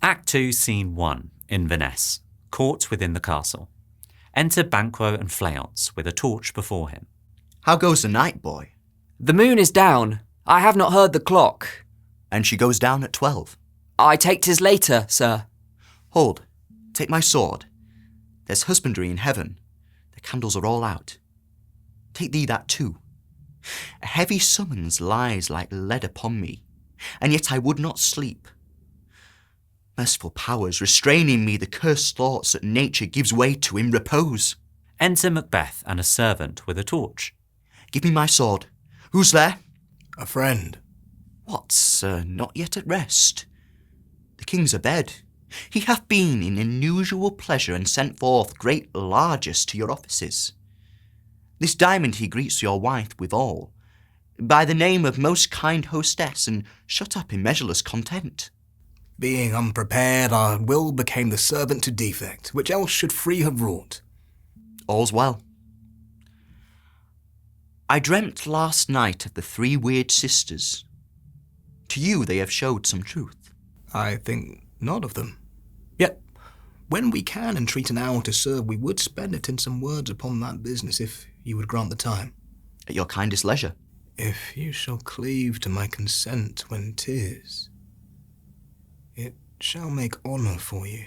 Act 2, Scene 1, Inverness, court within the castle. Enter Banquo and Fleance with a torch before him. How goes the night, boy? The moon is down. I have not heard the clock. And she goes down at 12. I take 'tis later, sir. Hold, take my sword. There's husbandry in heaven. The candles are all out. Take thee that too. A heavy summons lies like lead upon me, and yet I would not sleep. Merciful powers restraining me the cursed thoughts that nature gives way to in repose. Enter Macbeth and a servant with a torch. Give me my sword. Who's there? A friend. What, sir, not yet at rest? The king's abed. He hath been in unusual pleasure and sent forth great largesse to your offices. This diamond he greets your wife withal, by the name of most kind hostess, and shut up in measureless content. Being unprepared, our will became the servant to defect, which else should free have wrought. All's well. I dreamt last night of the 3 weird sisters. To you they have showed some truth. I think not of them. Yet, when we can entreat an hour to serve, we would spend it in some words upon that business, if you would grant the time. At your kindest leisure. If you shall cleave to my consent when 'tis, it shall make honour for you.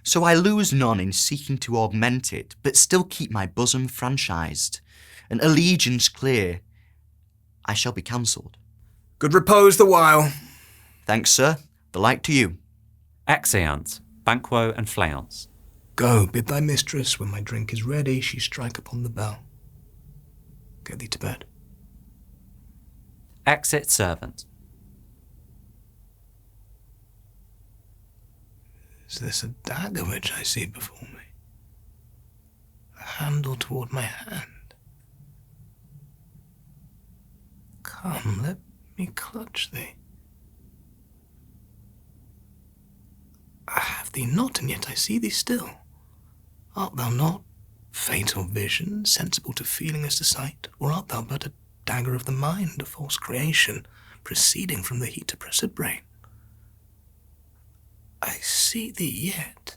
So I lose none in seeking to augment it, but still keep my bosom franchised, and allegiance clear. I shall be counselled. Good repose the while. Thanks, sir. The like to you. Exeunt, Banquo and Fleance. Go, bid thy mistress, when my drink is ready, she strike upon the bell. Get thee to bed. Exit servant. Is this a dagger which I see before me? The handle toward my hand. Come, let me clutch thee. I have thee not, and yet I see thee still. Art thou not fatal vision, sensible to feeling as to sight, or art thou but a dagger of the mind, a false creation, proceeding from the heat oppressed brain? I see thee yet,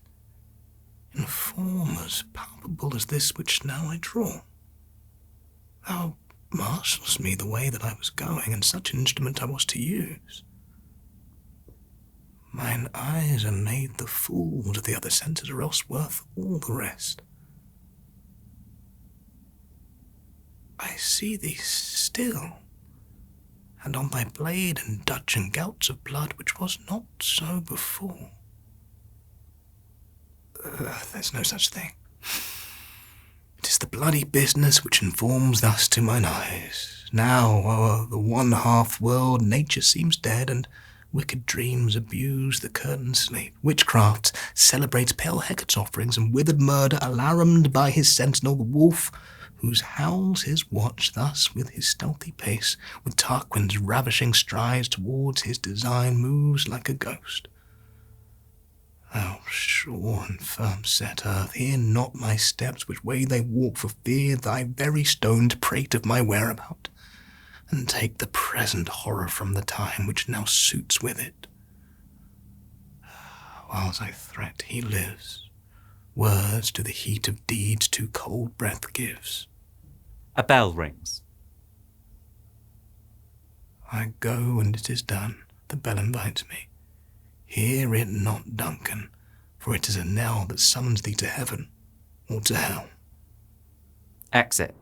in form as palpable as this which now I draw. Thou marshallest me the way that I was going, and such an instrument I was to use. Mine eyes are made the fool to the other senses, or else worth all the rest. I see thee still, and on thy blade and dudgeon gouts of blood, which was not so before. There's no such thing. It is the bloody business which informs thus to mine eyes. Now, o'er the one half world, nature seems dead, and wicked dreams abuse the curtained sleep. Witchcraft celebrates pale Hecate's offerings, and withered murder, alarumed by his sentinel, the wolf, whose howls his watch, thus with his stealthy pace, with Tarquin's ravishing strides towards his design, moves like a ghost. Thou sure and firm set earth, hear not my steps, which way they walk, for fear thy very stone to prate of my whereabout, and take the present horror from the time which now suits with it. Whiles I threat, he lives. Words to the heat of deeds too cold breath gives. A bell rings. I go, and it is done. The bell invites me. Hear it not, Duncan, for it is a knell that summons thee to heaven or to hell. Exit.